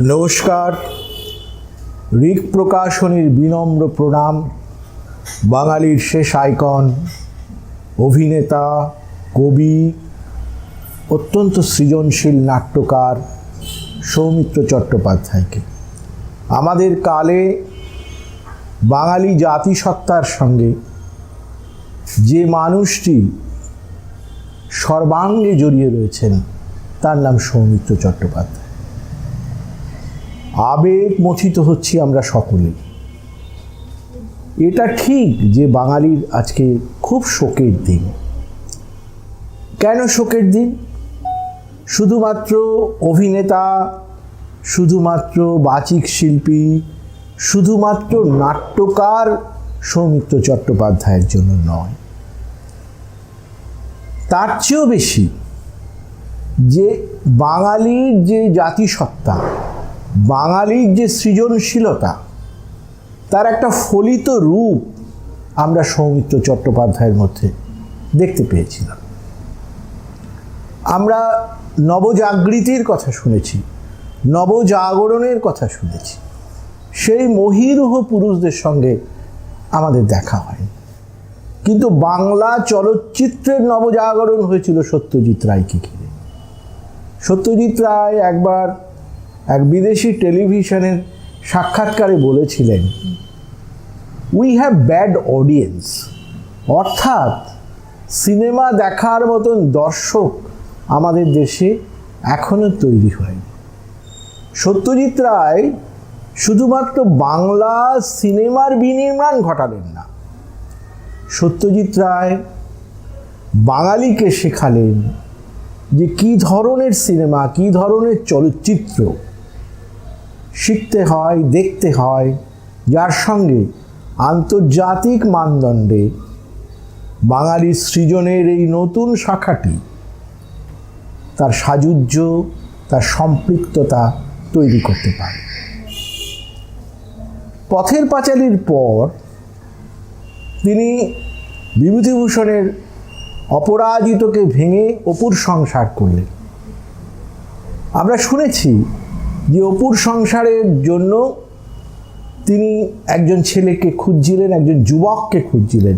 নমস্কার। ঋক প্রকাশনীর বিনম্র প্রণাম। বাঙালির শেষ আইকন, অভিনেতা, কবি, অত্যন্ত সৃজনশীল নাট্যকার সৌমিত্র চট্টোপাধ্যায়কে আমাদের কালে বাঙালি জাতিসত্তার সঙ্গে যে মানুষটি সর্বাঙ্গে জড়িয়ে রয়েছেন তার নাম সৌমিত্র চট্টোপাধ্যায়। আবেগ মথিত হচ্ছি আমরা সকলে। এটা ঠিক যে বাঙালির আজকে খুব শোকের দিন। কেন শোকের দিন? শুধুমাত্র অভিনেতা, শুধুমাত্র বাচিক শিল্পী, শুধুমাত্র নাট্যকার সৌমিত্র চট্টোপাধ্যায়ের জন্য নয়, তার চেয়েও বেশি যে বাঙালির যে জাতিসত্তা, বাঙালির যে সৃজনশীলতা, তার একটা ফলিত রূপ আমরা সৌমিত্র চট্টোপাধ্যায়ের মধ্যে দেখতে পেয়েছিলাম। আমরা নবজাগৃতির কথা শুনেছি, নবজাগরণের কথা শুনেছি, সেই মহীরুহ পুরুষদের সঙ্গে আমাদের দেখা হয়। কিন্তু বাংলা চলচ্চিত্রের নবজাগরণ হয়েছিল সত্যজিৎ রায়কে ঘিরে। সত্যজিৎ রায় একবার এক বিদেশি টেলিভিশনের সাক্ষাৎকারে বলেছিলেন, উই হ্যাভ ব্যাড অডিয়েন্স, অর্থাৎ সিনেমা দেখার মতন দর্শক আমাদের দেশে এখনো তৈরি হয়নি। সত্যজিৎ রায় শুধুমাত্র বাংলা সিনেমার বিনির্মাণ ঘটালেন না, সত্যজিৎ রায় বাঙালিকে শেখালেন যে কী ধরনের সিনেমা, কী ধরনের চলচ্চিত্র শিখতে হয়, দেখতে হয়, যার সঙ্গে আন্তর্জাতিক মানদণ্ডে বাঙালি সৃজনের এই নতুন শাখাটি তার সাযুজ্য, তার সম্পৃক্ততা তৈরি করতে পারে। পথের পাঁচালীর পর তিনি বিভূতিভূষণের অপরাজিতকে ভেঙে অপুর সংসার করলেন। আমরা শুনেছি যে অপুর সংসারের জন্য তিনি একজন ছেলেকে খুঁজছিলেন, একজন যুবককে খুঁজছিলেন,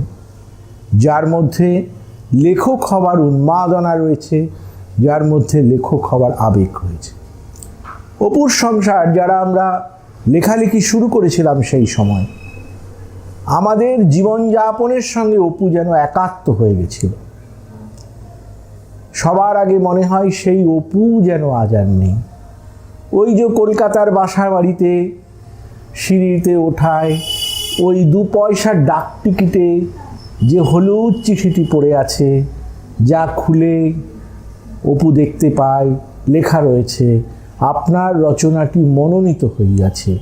যার মধ্যে লেখক হবার উন্মাদনা রয়েছে, যার মধ্যে লেখক হবার আবেগ রয়েছে। অপুর সংসার যারা আমরা লেখালেখি শুরু করেছিলাম সেই সময়, আমাদের জীবনযাপনের সঙ্গে অপু যেন একাত্ম হয়ে গেছিল। সবার আগে মনে হয় সেই অপু যেন আজ আর নেই। ওই যে কলকাতার বাসা বাড়িতে সিঁড়িতে ওঠায় ওই 2 পয়সার ডাক টিকিটে যে হলুদ চিঠিটি পড়ে আছে, যা খুলে অপু দেখতে পায় লেখা রয়েছে, আপনার রচনাটি মনোনীত হইয়াছে।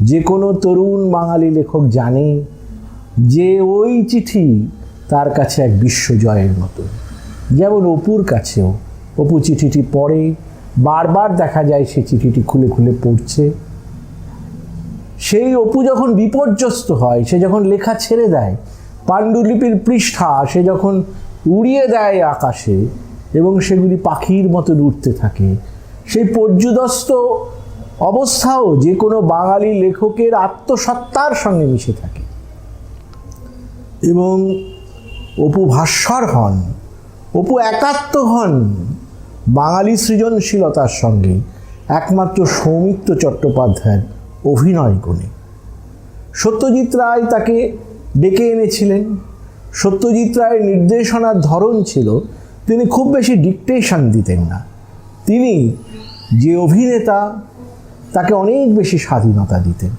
যে কোনো তরুণ বাঙালি লেখক জানে যে ওই চিঠি তার কাছে এক বিশ্বজয়ের মতো। যেমন অপুর কাছেও অপু চিঠিটি পড়ে, বারবার দেখা যায় সে চিঠিটি খুলে খুলে পড়ছে। সেই অপু যখন বিপর্যস্ত হয়, সে যখন লেখা ছেড়ে দেয়, পাণ্ডুলিপির পৃষ্ঠা সে যখন উড়িয়ে দেয় আকাশে এবং সেগুলি পাখির মতো উড়তে থাকে, সেই পর্যুদস্ত অবস্থাও যে কোনো বাঙালি লেখকের আত্মসত্তার সঙ্গে মিশে থাকে। এবং অপু ভাস্বর হন, অপু একাত্ম হন বাঙালি সৃজনশীলতার সঙ্গে একমাত্র সৌমিত্র চট্টোপাধ্যায়ের অভিনয় গুণে। সত্যজিৎ রায় তাকে ডেকে এনেছিলেন। সত্যজিৎ রায়ের নির্দেশনার ধরন ছিল, তিনি খুব বেশি ডিকটেশন দিতেন না। তিনি যে অভিনেতা, তাকে অনেক বেশি স্বাধীনতা দিতেন।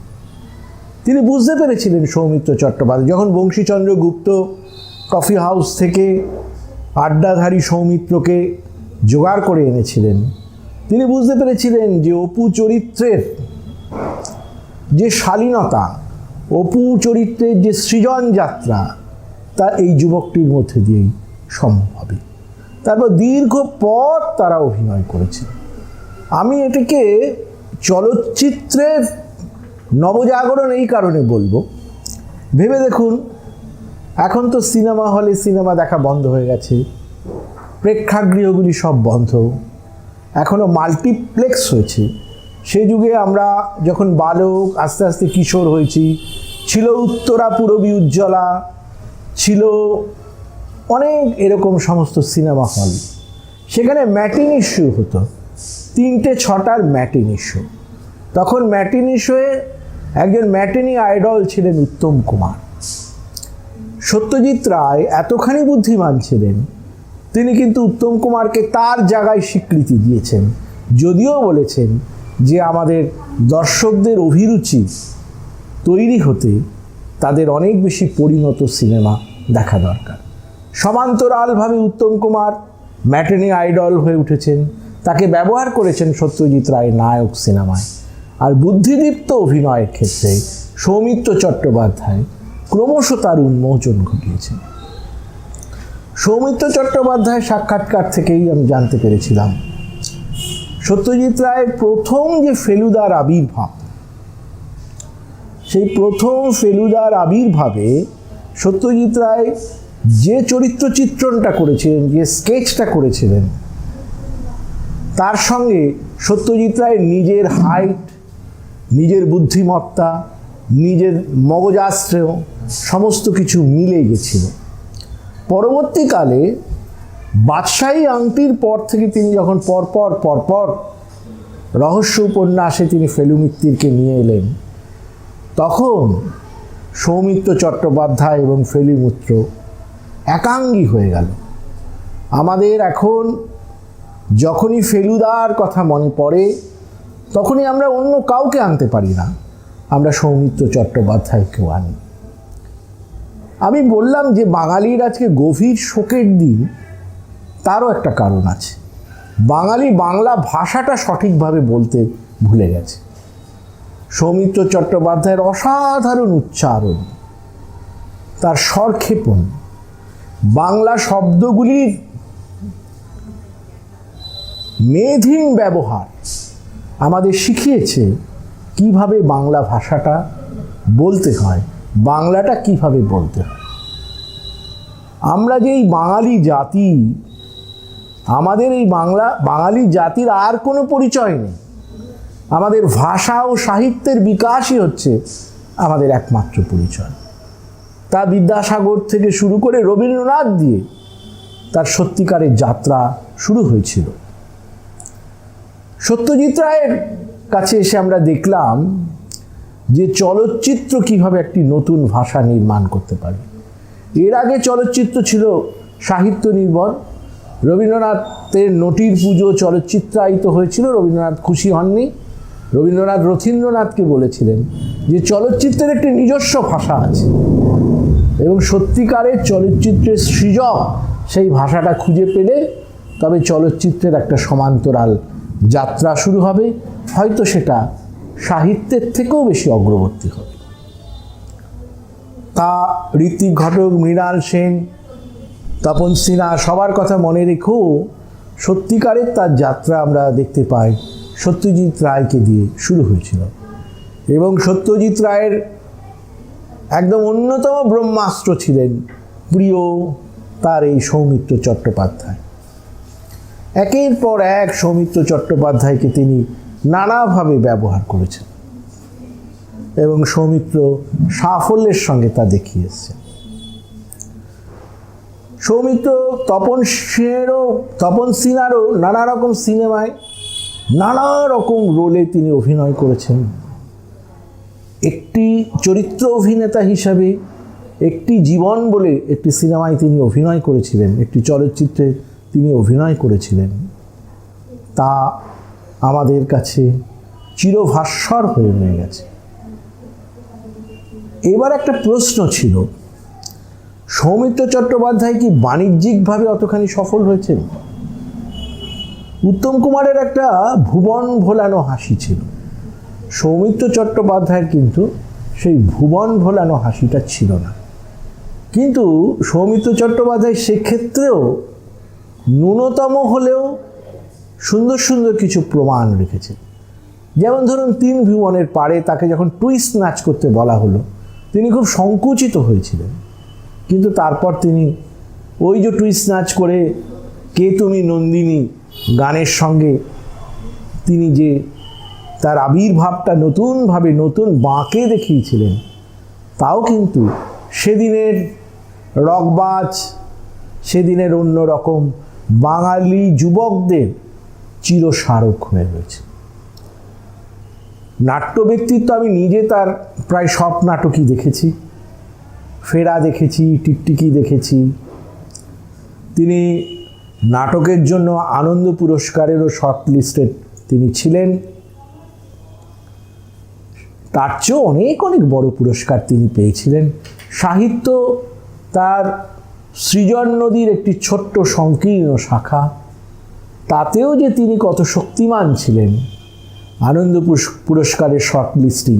তিনি বুঝতে পেরেছিলেন সৌমিত্র চট্টোপাধ্যায় যখন বংশীচন্দ্র গুপ্ত কফি হাউস থেকে আড্ডাধারী সৌমিত্রকে জোগাড় করে এনেছিলেন, তিনি বুঝতে পেরেছিলেন যে অপু চরিত্রের যে শালীনতা, অপু চরিত্রের যে সৃজন যাত্রা, তা এই যুবকটির মধ্যে দিয়েই সম্ভব হবে। তারপর দীর্ঘ পথ তারা অভিনয় করেছে। আমি এটাকে চলচ্চিত্রের নবজাগরণ এই কারণে বলবো, ভেবে দেখুন, এখন তো সিনেমা হলে সিনেমা দেখা বন্ধ হয়ে গেছে, প্রেক্ষাগৃহগুলি সব বন্ধ, এখনও মাল্টিপ্লেক্স হয়েছে, সে যুগে আমরা যখন বালক আস্তে আস্তে কিশোর হয়েছি, ছিল উত্তরা পূরবী উজ্জ্বলা, ছিল অনেক এরকম সমস্ত সিনেমা হল। সেখানে ম্যাটিনি শো হতো, 3টে 6টার ম্যাটিনি শো। তখন ম্যাটিনি শোয়ে একজন ম্যাটিনি আইডল ছিলেন উত্তম কুমার। সত্যজিৎ রায় এতখানি বুদ্ধিমান ছিলেন, তিনি কিন্তু উত্তম কুমারকে তার জায়গায় স্বীকৃতি দিয়েছেন, যদিও বলেছেন যে আমাদের দর্শকদের অভিরুচি তৈরি হতে তাদের অনেক বেশি পরিণত সিনেমা দেখা দরকার। সমান্তরালভাবে উত্তম কুমার ম্যাটিনি আইডল হয়ে উঠেছেন, তাকে ব্যবহার করেছেন সত্যজিৎ রায় নায়ক সিনেমায়। আর বুদ্ধিদীপ্ত অভিনয়ের ক্ষেত্রে সৌমিত্র চট্টোপাধ্যায় ক্রমশ তার উন্মোচন ঘটিয়েছেন। সৌমিত্র চট্টোপাধ্যায়ের সাক্ষাৎকার থেকেই আমি জানতে পেরেছিলাম সত্যজিৎ রায়ের প্রথম যে ফেলুদার আবির্ভাব, সেই প্রথম ফেলুদার আবির্ভাবে সত্যজিৎ রায় যে চরিত্র চিত্রণটা করেছিলেন, যে স্কেচটা করেছিলেন, তার সঙ্গে সত্যজিৎ রায়ের নিজের হাইট, নিজের বুদ্ধিমত্তা, নিজের মগজাস্ত্রেও সমস্ত কিছু মিলে গেছিল। পরবর্তীকালে বাদশাহী আংটির পর থেকে তিনি যখন পরপর রহস্য উপন্যাসে তিনি ফেলু মিত্তিরকে নিয়ে এলেন, তখন সৌমিত্র চট্টোপাধ্যায় এবং ফেলু মিত্র একাঙ্গী হয়ে গেল। আমাদের এখন যখনই ফেলুদার কথা মনে পড়ে, তখনই আমরা অন্য কাউকে আনতে পারি না, আমরা সৌমিত্র চট্টোপাধ্যায়কেও আনি। আমি বললাম যে বাঙালির আজকে গভীর শোকের দিন, তারও একটা কারণ আছে। বাঙালি বাংলা ভাষাটা সঠিকভাবে বলতে ভুলে গেছে। সৌমিত্র চট্টোপাধ্যায়ের অসাধারণ উচ্চারণ, তার স্বরক্ষেপণ, বাংলা শব্দগুলির মেধহীন ব্যবহার আমাদের শিখিয়েছে কিভাবে বাংলা ভাষাটা বলতে হয়, বাংলাটা কিভাবে বলতে হয়। আমরা যে এই বাঙালি জাতি, আমাদের এই বাঙালি জাতির আর কোনো পরিচয় নেই। আমাদের ভাষা ও সাহিত্যের বিকাশই হচ্ছে আমাদের একমাত্র পরিচয়। তা বিদ্যাসাগর থেকে শুরু করে রবীন্দ্রনাথ দিয়ে তার সত্যিকারের যাত্রা শুরু হয়েছিল। সত্যজিৎ রায়ের কাছে এসে আমরা দেখলাম যে চলচ্চিত্র কিভাবে একটি নতুন ভাষা নির্মাণ করতে পারে। এর আগে চলচ্চিত্র ছিল সাহিত্য নির্ভর। রবীন্দ্রনাথের নটির পুজো চলচ্চিত্রায়িত হয়েছিল, রবীন্দ্রনাথ খুশি হননি। রবীন্দ্রনাথ রথীন্দ্রনাথকে বলেছিলেন যে চলচ্চিত্রের একটি নিজস্ব ভাষা আছে এবং সত্যিকারের চলচ্চিত্রের সৃজক সেই ভাষাটা খুঁজে পেলে তবে চলচ্চিত্রের একটা সমান্তরাল যাত্রা শুরু হবে, হয়তো সেটা সাহিত্যের থেকেও বেশি অগ্রবর্তী হবে। তা ঋত্বিক ঘটক, মৃণাল সেন, তপন সিনহা সবার কথা মনে রেখেও সত্যিকারের তার যাত্রা আমরা দেখতে পাই সত্যজিৎ রায়কে দিয়ে শুরু হয়েছিল। এবং সত্যজিৎ রায়ের একদম অন্যতম ব্রহ্মাস্ত্র ছিলেন প্রিয় তার এই সৌমিত্র চট্টোপাধ্যায়। একের পর এক সৌমিত্র চট্টোপাধ্যায়কে তিনি নানাভাবে ব্যবহার করেছেন এবং সৌমিত্র সাফল্যের সঙ্গে তা দেখিয়ে এসেছেন। সৌমিত্র তপন সিনহারও নানা রকম সিনেমায় নানা রকম রোলে তিনি অভিনয় করেছেন। একটি চরিত্র অভিনেতা হিসাবে একটি জীবন বলে একটি সিনেমায় তিনি অভিনয় করেছিলেন, একটি চলচ্চিত্রে তিনি অভিনয় করেছিলেন। তা আমাদের কাছে চিরভাস্বর হয়ে রয়ে গেছে। এবার একটা প্রশ্ন ছিল, সৌমিত্র চট্টোপাধ্যায় কি বাণিজ্যিকভাবে অতখানি সফল হয়েছেন? উত্তম কুমারের একটা ভুবন ভোলানো হাসি ছিল, সৌমিত্র চট্টোপাধ্যায়ের কিন্তু সেই ভুবন ভোলানো হাসিটা ছিল না। কিন্তু সৌমিত্র চট্টোপাধ্যায় সেক্ষেত্রেও ন্যূনতম হলেও সুন্দর সুন্দর কিছু প্রমাণ রেখেছেন। যেমন ধরুন 3 ভুবনের পারে তাকে যখন টুইস্ট নাচ করতে বলা হলো, তিনি খুব সংকুচিত হয়েছিলেন, কিন্তু তারপর তিনি ওই যে টুইস্ট নাচ করে কে তুমি নন্দিনী গানের সঙ্গে তিনি যে তার আবির্ভাবটা নতুনভাবে নতুন বাঁকে দেখিয়েছিলেন, তাও কিন্তু সেদিনের রকবাজ, সেদিনের অন্যরকম বাঙালি যুবকদের চিরস্মারক হয়ে রয়েছে। নাট্য ব্যক্তিত্ব আমি নিজে তার প্রায় সব নাটকই দেখেছি, ফেরা দেখেছি, টিকটিকি দেখেছি। তিনি নাটকের জন্য আনন্দ পুরস্কারেরও শর্ট লিস্টেড তিনি ছিলেন। তার চেয়েও অনেক অনেক বড় পুরস্কার তিনি পেয়েছিলেন। সাহিত্য তার সৃজন নদীর একটি ছোট্ট সংকীর্ণ শাখা, তাতেও যে তিনি কত শক্তিমান ছিলেন আনন্দ পুরস্কারের শর্ট লিস্টিং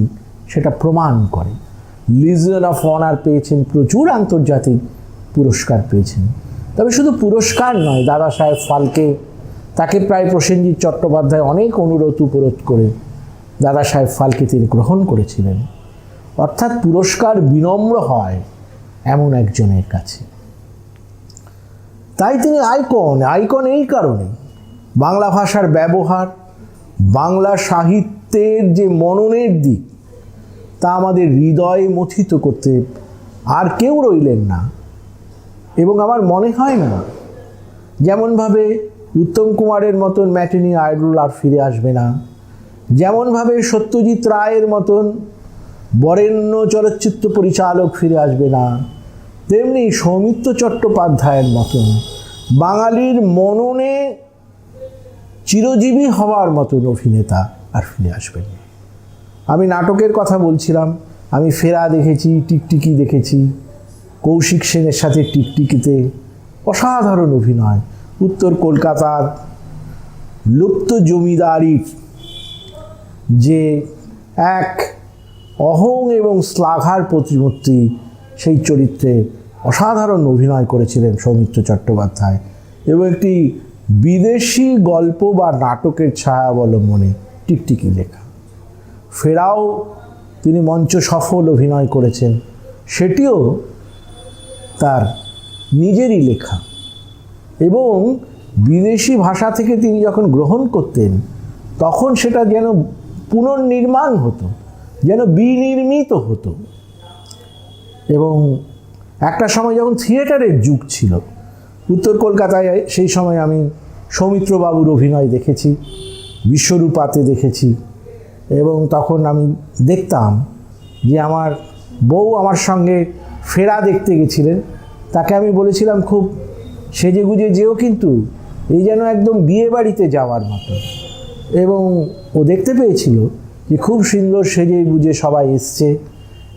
সেটা প্রমাণ করে। লিজিয়ন অফ অনার পেয়েছেন, প্রচুর আন্তর্জাতিক পুরস্কার পেয়েছেন। তবে শুধু পুরস্কার নয়, দাদা সাহেব ফালকে, তাকে প্রায় প্রসেনজিৎ চট্টোপাধ্যায় অনেক অনুরোধ উপরোধ করে দাদা সাহেব ফালকে তিনি গ্রহণ করেছিলেন। অর্থাৎ পুরস্কার বিনম্র হয় এমন একজনের কাছে। তাই তিনি আইকন এই কারণে বাংলা ভাষার ব্যবহার, বাংলা সাহিত্যের যে মননের দিক, তা আমাদের হৃদয়ে মথিত করতে আর কেউ রইলেন না। এবং আমার মনে হয় না যেমনভাবে উত্তম কুমারের মতন ম্যাটিনি আইডল আর ফিরে আসবে না, যেমনভাবে সত্যজিৎ রায়ের মতন বরেণ্য চলচ্চিত্র পরিচালক ফিরে আসবে না, তেমনি সৌমিত্র চট্টোপাধ্যায়ের মতন বাঙালির মননে চিরজীবী হওয়ার মতন অভিনেতা আর ফিরে আসবেন না। আমি নাটকের কথা বলছিলাম, আমি ফেরা দেখেছি, টিকটিকি দেখেছি। কৌশিক সেনের সাথে টিকটিকিতে অসাধারণ অভিনয়। উত্তর কলকাতার লুপ্ত জমিদারির যে এক অহং এবং শ্লাঘার প্রতিমূর্তি, সেই চরিত্রে অসাধারণ অভিনয় করেছিলেন সৌমিত্র চট্টোপাধ্যায়। এবং একটি বিদেশি গল্প বা নাটকের ছায়া অবলম্বনে টিকটিকি লেখা। ফেরাও তিনি মঞ্চ সফল অভিনয় করেছেন, সেটিও তার নিজেরই লেখা। এবং বিদেশি ভাষা থেকে তিনি যখন গ্রহণ করতেন তখন সেটা যেন পুনর্নির্মাণ হতো, যেন বিনির্মিত হতো। এবং একটা সময় যখন থিয়েটারের যুগ ছিল, উত্তর কলকাতায় সেই সময় আমি সৌমিত্রবাবুর অভিনয় দেখেছি, বিশ্বরূপাতে দেখেছি। এবং তখন আমি দেখতাম যে আমার বউ আমার সঙ্গে ফেরা দেখতে গেছিলেন, তাকে আমি বলেছিলাম খুব সেজেগুজে যেও, কিন্তু এই যেন একদম বিয়ে বাড়িতে যাওয়ার মতো। এবং ও দেখতে পেয়েছিল যে খুব সুন্দর সেজে গুজে সবাই এসছে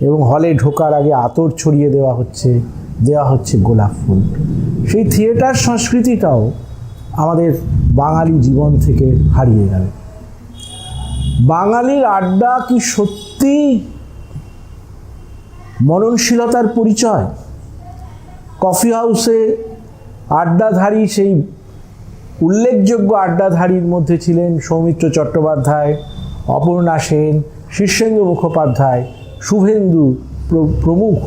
এবং হলে ঢোকার আগে আতর ছড়িয়ে দেওয়া হচ্ছে গোলাপ ফুল। সেই থিয়েটার সংস্কৃতিটাও আমাদের বাঙালি জীবন থেকে হারিয়ে গেল। বাঙালির আড্ডা কি সত্যি মননশীলতার পরিচয়? কফি হাউসে আড্ডাধারী, সেই উল্লেখযোগ্য আড্ডাধারীর মধ্যে ছিলেন সৌমিত্র চট্টোপাধ্যায়, অপর্ণা সেন, শীর্ষেন্দু মুখোপাধ্যায়, শুভেন্দু প্রমুখ।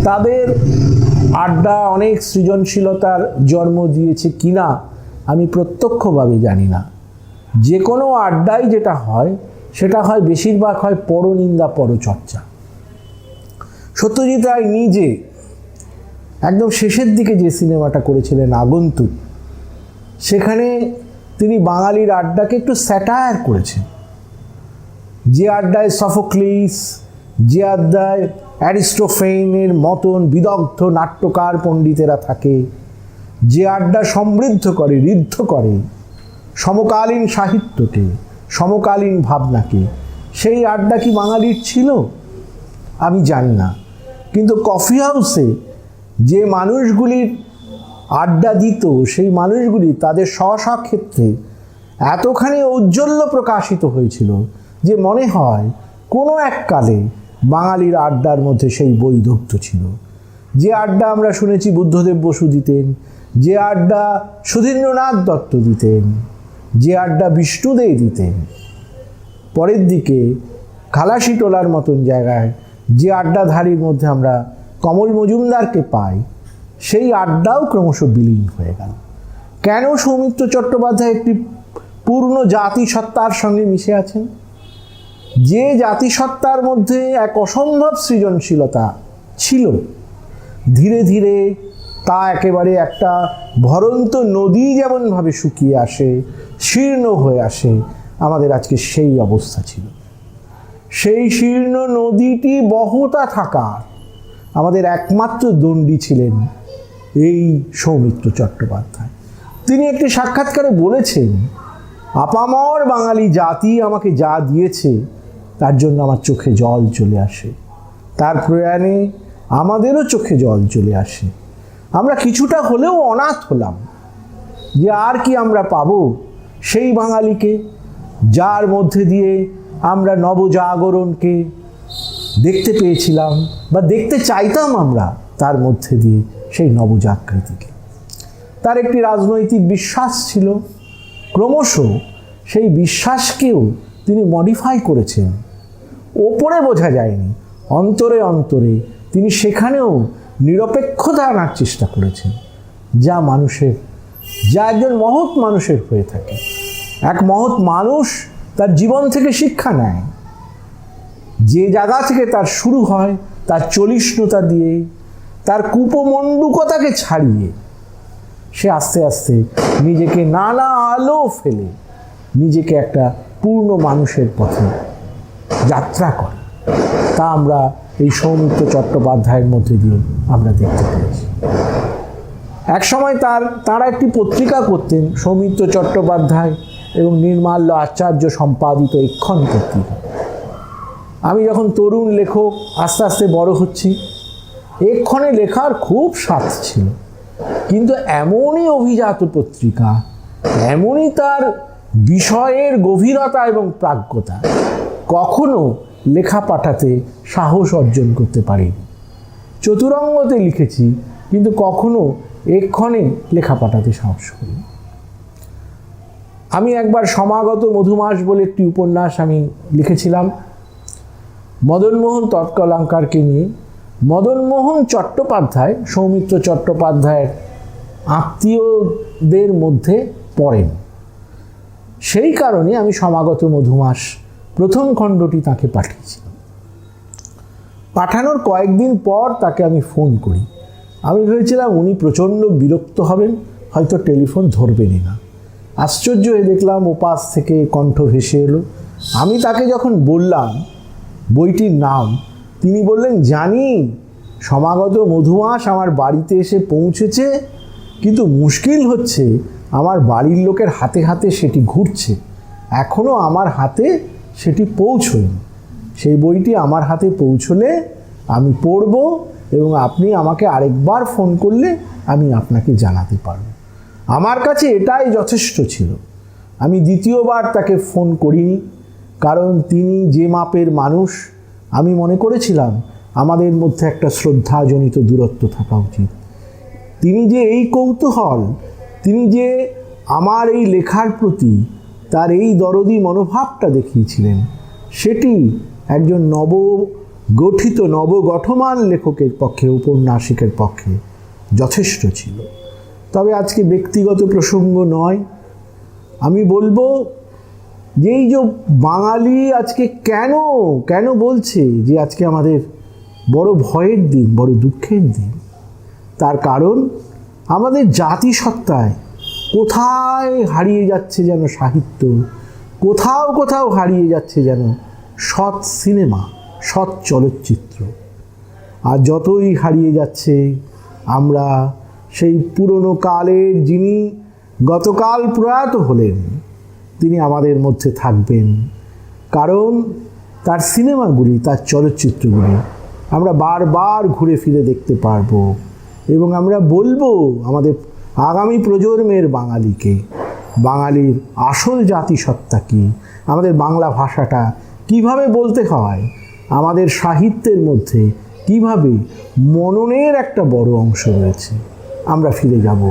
তাদের আড্ডা অনেক সৃজনশীলতার জন্ম দিয়েছে কিনা আমি প্রত্যক্ষভাবে জানি না। যে কোনো আড্ডায় যেটা হয় সেটা হয় বেশিরভাগ হয় পরনিন্দা, পরচর্চা। সত্যজিৎ রায় নিজে একদম শেষের দিকে যে সিনেমাটা করেছিলেন আগন্তুক, সেখানে তিনি বাঙালির আড্ডাকে একটু স্যাটায়ার করেছেন। যে আড্ডায় সফোক্লিস, যে আড্ডায় অ্যারিস্টোফেনের মতন বিদগ্ধ নাট্যকার পণ্ডিতেরা থাকে, যে আড্ডা সমৃদ্ধ করে, ঋদ্ধ করে সমকালীন সাহিত্যকে, সমকালীন ভাবনাকে, সেই আড্ডা কি বাঙালির ছিল? আমি জানি না। কিন্তু কফি হাউসে যে মানুষগুলির আড্ডা দিত, সেই মানুষগুলি তাদের স্ব ক্ষেত্রে এতখানি ঔজ্জ্বল্য প্রকাশিত হয়েছিল যে মনে হয় কোনো এক কালে বাঙালির আড্ডার মধ্যে সেই বৈদগ্ধ্য ছিল। যে আড্ডা আমরা শুনেছি বুদ্ধদেব বসু দিতেন, যে আড্ডা সুধীন্দ্রনাথ দত্ত দিতেন, যে আড্ডা বিষ্ণুদে দিতেন, পরের দিকে খালাসিটোলার মতন জায়গায় যে আড্ডাধারীর মধ্যে আমরা কমল মজুমদারকে পাই, সেই আড্ডাও ক্রমশ বিলীন হয়ে গেল। কেন সৌমিত্র চট্টোপাধ্যায় একটি পূর্ণ জাতিসত্তার সঙ্গে মিশে আছেন, যে জাতিসত্তার মধ্যে এক অসম্ভব সৃজনশীলতা ছিল, ধীরে ধীরে তা একেবারে একটা ভরন্ত নদী যেমনভাবে শুকিয়ে আসে, শীর্ণ হয়ে আসে, আমাদের আজকে সেই অবস্থা ছিল। সেই শীর্ণ নদীটি বহতা থাকার আমাদের একমাত্র দণ্ডী ছিলেন এই সৌমিত্র চট্টোপাধ্যায়। তিনি একটি সাক্ষাৎকারে বলেছেন, আপামর বাঙালি জাতি আমাকে যা দিয়েছে তার জন্য আমার চোখে জল চলে আসে, তার প্রয়াণে আমাদেরও চোখে জল চলে আসে। আমরা কিছুটা হলেও অনাথ হলাম, যে আর কি আমরা পাবো সেই বাঙালিকে, যার মধ্যে দিয়ে আমরা নবজাগরণকে দেখতে পেয়েছিলাম বা দেখতে চাইতাম আমরা, তার মধ্যে দিয়ে সেই নবজাগৃতিকে। তার একটি রাজনৈতিক বিশ্বাস ছিল, ক্রমশ সেই বিশ্বাসকেও তিনি মডিফাই করেছেন। ওপরে বোঝা যায়নি, অন্তরে অন্তরে তিনি সেখানেও নিরপেক্ষতা আনার চেষ্টা করেছেন, যা মানুষের, যা একজন মহৎ মানুষের হয়ে থাকে। এক মহৎ মানুষ তার জীবন থেকে শিক্ষা নেয়, যে জায়গা থেকে তার শুরু হয় তার চলিষ্ণুতা দিয়ে, তার কুপমণ্ডুকতাকে ছাড়িয়ে সে আস্তে আস্তে নিজেকে নানা আলো ফেলে নিজেকে একটা পূর্ণ মানুষের পথে যাত্রা করে। তা আমরা এই সৌমিত্র চট্টোপাধ্যায়ের মধ্যে দিয়ে আমরা দেখতে পেয়েছি। একসময় তারা একটি পত্রিকা করতেন, সৌমিত্র চট্টোপাধ্যায় এবং নির্মাল্য আচার্য সম্পাদিত এক্ষণ পত্রিকা। আমি যখন তরুণ লেখক আস্তে আস্তে বড় হচ্ছি, এক্ষণে লেখার খুব স্বাদ ছিল, কিন্তু এমনই অভিজাত পত্রিকা, এমনই তার বিষয়ের গভীরতা এবং প্রাজ্ঞতা, কখনো লেখা পাঠাতে সাহস অর্জন করতে পারিনি। চতুরঙ্গতে লিখেছি, কিন্তু কখনো এক্ষণে লেখা পাঠাতে সাহস করিনি। আমি একবার সমাগত মধুমাস বলে একটি উপন্যাস আমি লিখেছিলাম মদনমোহন তৎকলঙ্কারকে নিয়ে। মদনমোহন চট্টোপাধ্যায় সৌমিত্র চট্টোপাধ্যায়ের আত্মীয়দের মধ্যে পড়েন, সেই কারণে আমি সমাগত মধুমাস প্রথম খণ্ডটি তাকে পাঠিয়েছিলাম। পাঠানোর কয়েকদিন পর তাকে আমি ফোন করি। আমি ভেবেছিলাম উনি প্রচণ্ড বিরক্ত হবেন, হয়তো টেলিফোন ধরবেনই না। আশ্চর্য হয়ে দেখলাম ওপাশ থেকে কণ্ঠ ভেসে এলো। আমি তাকে যখন বললাম বইটির নাম, তিনি বললেন, জানি সমাগত মধুমাস আমার বাড়িতে এসে পৌঁছেছে, কিন্তু মুশকিল হচ্ছে আমার বাড়ির লোকের হাতে হাতে সেটি ঘুরছে, এখনও আমার হাতে সেটি পৌঁছয়নি। সেই বইটি আমার হাতে পৌঁছলে আমি পড়ব এবং আপনি আমাকে আরেকবার ফোন করলে আমি আপনাকে জানাতে পারব। আমার কাছে এটাই যথেষ্ট ছিল। আমি দ্বিতীয়বার তাকে ফোন করিনি, কারণ তিনি যে মাপের মানুষ, আমি মনে করেছিলাম আমাদের মধ্যে একটা শ্রদ্ধাজনিত দূরত্ব থাকা উচিত। তিনি যে এই কৌতূহল, তিনি যে আমার এই লেখার প্রতি তার এই দরদি মনোভাবটা দেখিয়েছিলেন, সেটি একজন নবগঠিত নবগঠমান লেখকের পক্ষে, উপন্যাসিকের পক্ষে যথেষ্ট ছিল। তবে আজকে ব্যক্তিগত প্রসঙ্গ নয়, আমি বলবো যে এই যে বাঙালি আজকে কেন বলছে যে আজকে আমাদের বড় ভয়ের দিন, বড় দুঃখের দিন, তার কারণ আমাদের জাতিসত্তায় কোথায় হারিয়ে যাচ্ছে যেন সাহিত্য, কোথাও হারিয়ে যাচ্ছে যেন সৎ সিনেমা, সৎ চলচ্চিত্র। আর যতই হারিয়ে যাচ্ছে, আমরা সেই পুরনো কালের যিনি গতকাল প্রয়াত হলেন, তিনি আমাদের মধ্যে থাকবেন। কারণ তার সিনেমাগুলি, তার চলচ্চিত্রগুলি আমরা বারবার ঘুরে ফিরে দেখতে পারবো এবং আমরা বলবো আমাদের আগামী প্রজন্মের বাঙালিকে, বাঙালির আসল জাতিসত্তা কী, আমাদের বাংলা ভাষাটা কিভাবে বলতে হয়, আমাদের সাহিত্যের মধ্যে কিভাবে মননের একটা বড় অংশ রয়েছে। আমরা ফিরে যাব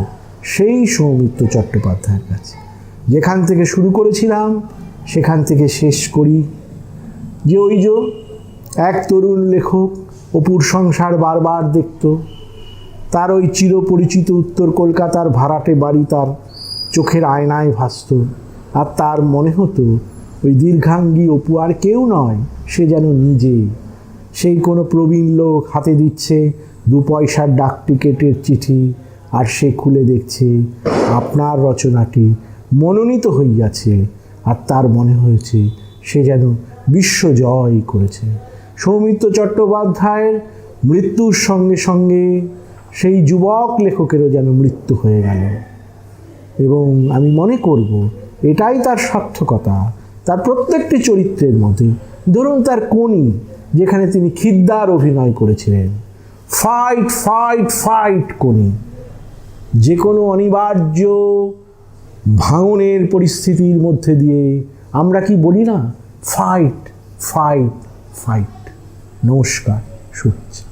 সেই সৌমিত্র চট্টোপাধ্যায়ের কাছে, যেখান থেকে শুরু করেছিলাম সেখান থেকে শেষ করি। যে ওই যে এক তরুণ লেখক অপুর সংসার বারবার দেখত, তার ওই চিরপরিচিত উত্তর কলকাতার ভাড়াটে বাড়ি তার চোখের আয়নায় ভাসত, আর তার মনে হতো ওই দীর্ঘাঙ্গী অপু আর কেউ নয়, সে যেন নিজে। সেই কোনো প্রবীণ লোক হাতে দিচ্ছে 2 পয়সার ডাক টিকেটের চিঠি, আর সে খুলে দেখছে আপনার রচনাটি মনোনীত হইয়াছে, আর তার মনে হয়েছে সে যেন বিশ্বজয় করেছে। সৌমিত্র চট্টোপাধ্যায়ের মৃত্যুর সঙ্গে সঙ্গে সেই যুবক লেখকেরও যেন মৃত্যু হয়ে গেল। এবং আমি মনে করব এটাই তার সার্থকতা। তার প্রত্যেকটি চরিত্রের মধ্যে, ধরুন তার কোনি, যেখানে তিনি খিদ্দার অভিনয় করেছিলেন, ফাইট ফাইট ফাইট কোনি, যে কোনো অনিবার্য ভাঙনের পরিস্থিতির মধ্যে দিয়ে আমরা কি বলি না, ফাইট ফাইট ফাইট। নমস্কার, শুভেচ্ছা।